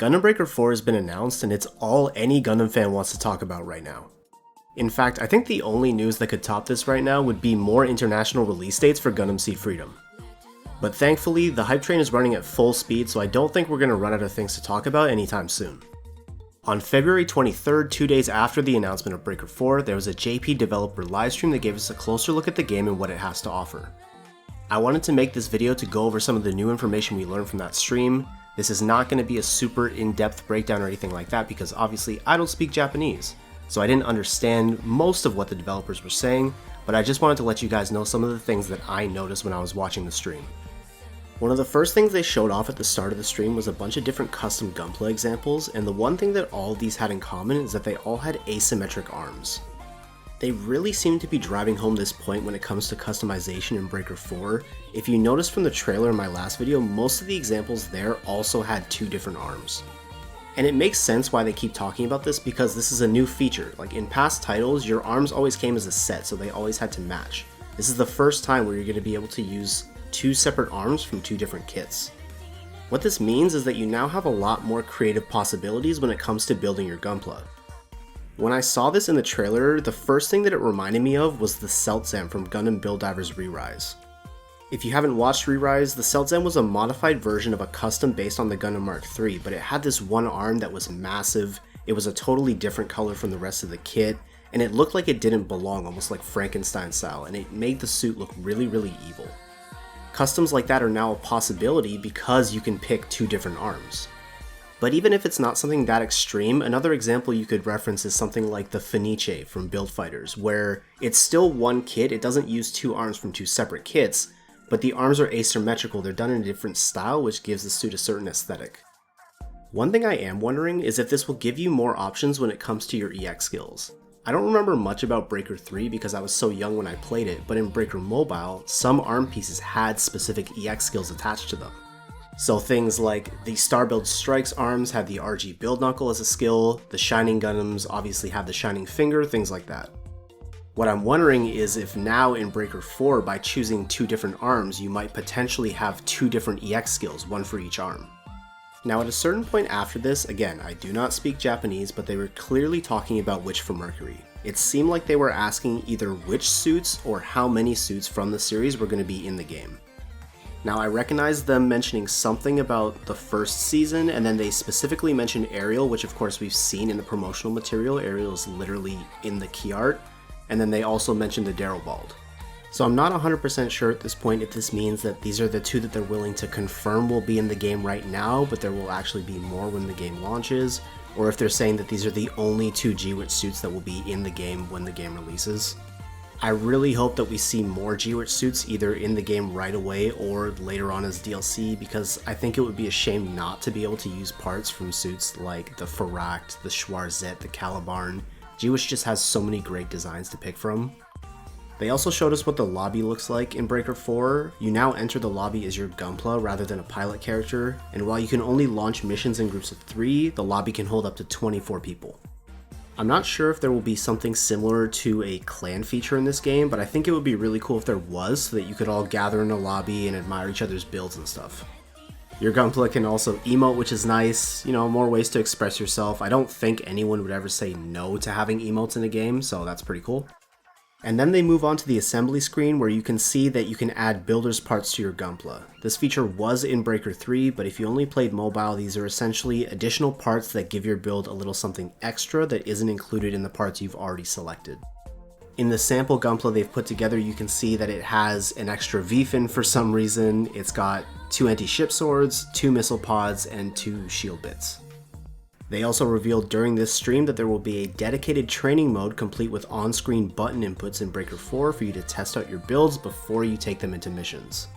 Gundam Breaker 4 has been announced and it's all any Gundam fan wants to talk about right now. In fact, I think the only news that could top this right now would be more international release dates for Gundam Seed Freedom. But thankfully, the hype train is running at full speed, so I don't think we're going to run out of things to talk about anytime soon. On February 23rd, 2 days after the announcement of Breaker 4, there was a JP developer livestream that gave us a closer look at the game and what it has to offer. I wanted to make this video to go over some of the new information we learned from that stream. This is not going to be a super in-depth breakdown or anything like that because obviously I don't speak Japanese, so I didn't understand most of what the developers were saying, but I just wanted to let you guys know some of the things that I noticed when I was watching the stream. One of the first things they showed off at the start of the stream was a bunch of different custom gunplay examples, and the one thing that all of these had in common is that they all had asymmetric arms. They really seem to be driving home this point when it comes to customization in Breaker 4. If you noticed from the trailer in my last video, most of the examples there also had two different arms. And it makes sense why they keep talking about this because this is a new feature. Like in past titles, your arms always came as a set, so they always had to match. This is the first time where you're going to be able to use two separate arms from two different kits. What this means is that you now have a lot more creative possibilities when it comes to building your gunpla. When I saw this in the trailer, the first thing that it reminded me of was the Seltzam from Gundam Build Divers Re-Rise. If you haven't watched Re-Rise, the Seltzam was a modified version of a custom based on the Gundam Mark III, but it had this one arm that was massive, it was a totally different color from the rest of the kit, and it looked like it didn't belong, almost like Frankenstein style, and it made the suit look really, really evil. Customs like that are now a possibility because you can pick two different arms. But even if it's not something that extreme, another example you could reference is something like the Fenice from Build Fighters, where it's still one kit, it doesn't use two arms from two separate kits, but the arms are asymmetrical, they're done in a different style which gives the suit a certain aesthetic. One thing I am wondering is if this will give you more options when it comes to your EX skills. I don't remember much about Breaker 3 because I was so young when I played it, but in Breaker Mobile, some arm pieces had specific EX skills attached to them. So things like the Starbuild Strikes arms have the RG Build Knuckle as a skill, the Shining Gundams obviously have the Shining Finger, things like that. What I'm wondering is if now in Breaker 4, by choosing two different arms, you might potentially have two different EX skills, one for each arm. Now at a certain point after this, again, I do not speak Japanese, but they were clearly talking about Witch for Mercury. It seemed like they were asking either which suits or how many suits from the series were going to be in the game. Now I recognize them mentioning something about the first season, and then they specifically mentioned Ariel, which of course we've seen in the promotional material. Ariel is literally in the key art, and then they also mentioned the Darrowbald. So I'm not 100% sure at this point if this means that these are the two that they're willing to confirm will be in the game right now, but there will actually be more when the game launches, or if they're saying that these are the only two G-Witch suits that will be in the game when the game releases. I really hope that we see more G-Witch suits either in the game right away or later on as DLC, because I think it would be a shame not to be able to use parts from suits like the Ferract, the Schwarzette, the Calibarn. G-Witch just has so many great designs to pick from. They also showed us what the lobby looks like in Breaker 4. You now enter the lobby as your gunpla rather than a pilot character, and while you can only launch missions in groups of 3, the lobby can hold up to 24 people. I'm not sure if there will be something similar to a clan feature in this game, but I think it would be really cool if there was, so that you could all gather in a lobby and admire each other's builds and stuff. Your gunpla can also emote, which is nice, you know, more ways to express yourself. I don't think anyone would ever say no to having emotes in a game, so that's pretty cool. And then they move on to the assembly screen where you can see that you can add builder's parts to your gunpla. This feature was in Breaker 3, but if you only played mobile, these are essentially additional parts that give your build a little something extra that isn't included in the parts you've already selected. In the sample gunpla they've put together, you can see that it has an extra V-fin for some reason. It's got 2 anti-ship swords, 2 missile pods, and 2 shield bits. They also revealed during this stream that there will be a dedicated training mode complete with on-screen button inputs in Breaker 4 for you to test out your builds before you take them into missions.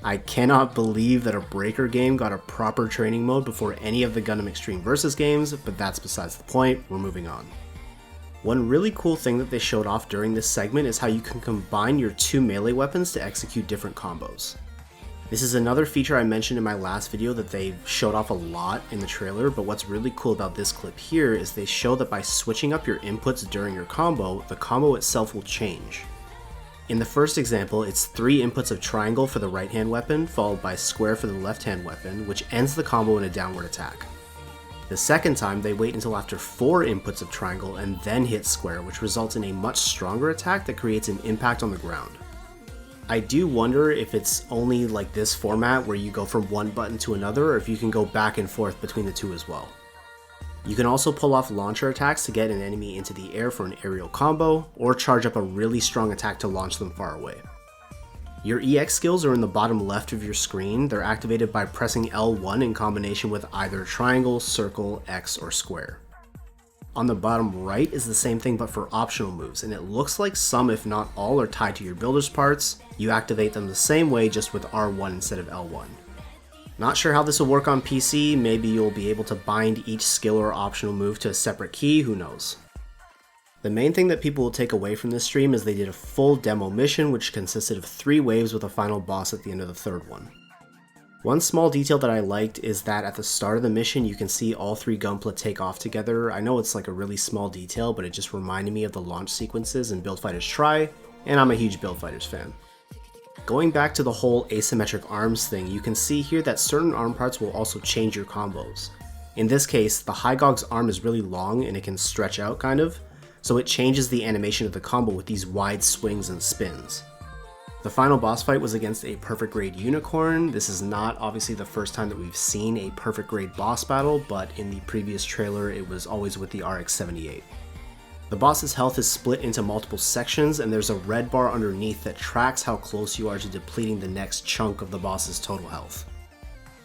I cannot believe that a Breaker game got a proper training mode before any of the Gundam Extreme Versus games, but that's besides the point, we're moving on. One really cool thing that they showed off during this segment is how you can combine your 2 melee weapons to execute different combos. This is another feature I mentioned in my last video that they showed off a lot in the trailer, but what's really cool about this clip here is they show that by switching up your inputs during your combo, the combo itself will change. In the first example, it's 3 inputs of triangle for the right hand weapon, followed by square for the left hand weapon, which ends the combo in a downward attack. The second time, they wait until after 4 inputs of triangle and then hit square, which results in a much stronger attack that creates an impact on the ground. I do wonder if it's only like this format where you go from one button to another, or if you can go back and forth between the two as well. You can also pull off launcher attacks to get an enemy into the air for an aerial combo, or charge up a really strong attack to launch them far away. Your EX skills are in the bottom left of your screen. They're activated by pressing L1 in combination with either triangle, circle, X, or square. On the bottom right is the same thing but for optional moves, and it looks like some if not all are tied to your builder's parts. You activate them the same way, just with R1 instead of L1. Not sure how this will work on PC, maybe you'll be able to bind each skill or optional move to a separate key, who knows. The main thing that people will take away from this stream is they did a full demo mission which consisted of 3 waves with a final boss at the end of the 3rd one. One small detail that I liked is that at the start of the mission you can see all 3 Gunpla take off together. I know it's like a really small detail, but it just reminded me of the launch sequences in Build Fighters Try, and I'm a huge Build Fighters fan. Going back to the whole asymmetric arms thing, you can see here that certain arm parts will also change your combos. In this case, the High Gog's arm is really long and it can stretch out kind of, so it changes the animation of the combo with these wide swings and spins. The final boss fight was against a perfect grade unicorn. This is not obviously the first time that we've seen a perfect grade boss battle, but in the previous trailer it was always with the RX-78. The boss's health is split into multiple sections, and there's a red bar underneath that tracks how close you are to depleting the next chunk of the boss's total health.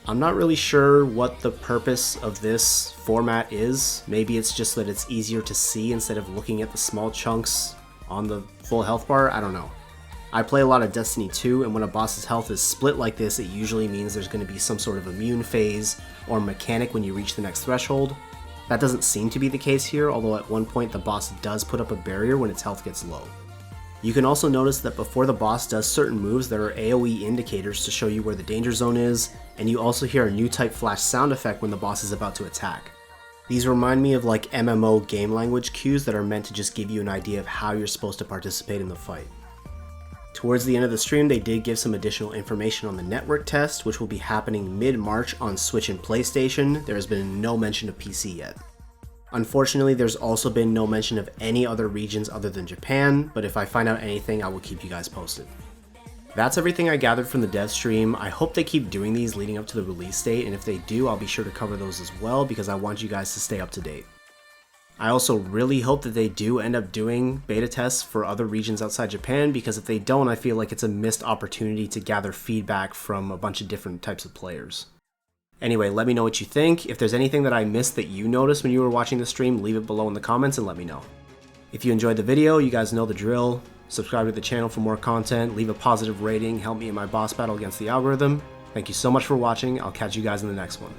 I'm not really sure what the purpose of this format is. Maybe it's just that it's easier to see instead of looking at the small chunks on the full health bar, I don't know. I play a lot of Destiny 2, and when a boss's health is split like this, it usually means there's going to be some sort of immune phase or mechanic when you reach the next threshold. That doesn't seem to be the case here, although at one point the boss does put up a barrier when its health gets low. You can also notice that before the boss does certain moves, there are AoE indicators to show you where the danger zone is, and you also hear a new type flash sound effect when the boss is about to attack. These remind me of like MMO game language cues that are meant to just give you an idea of how you're supposed to participate in the fight. Towards the end of the stream, they did give some additional information on the network test, which will be happening mid-March on Switch and PlayStation. There has been no mention of PC yet. Unfortunately, there's also been no mention of any other regions other than Japan, but if I find out anything, I will keep you guys posted. That's everything I gathered from the dev stream. I hope they keep doing these leading up to the release date, and if they do, I'll be sure to cover those as well because I want you guys to stay up to date. I also really hope that they do end up doing beta tests for other regions outside Japan, because if they don't, I feel like it's a missed opportunity to gather feedback from a bunch of different types of players. Anyway, let me know what you think. If there's anything that I missed that you noticed when you were watching the stream, leave it below in the comments and let me know. If you enjoyed the video, you guys know the drill. Subscribe to the channel for more content, leave a positive rating, help me in my boss battle against the algorithm. Thank you so much for watching. I'll catch you guys in the next one.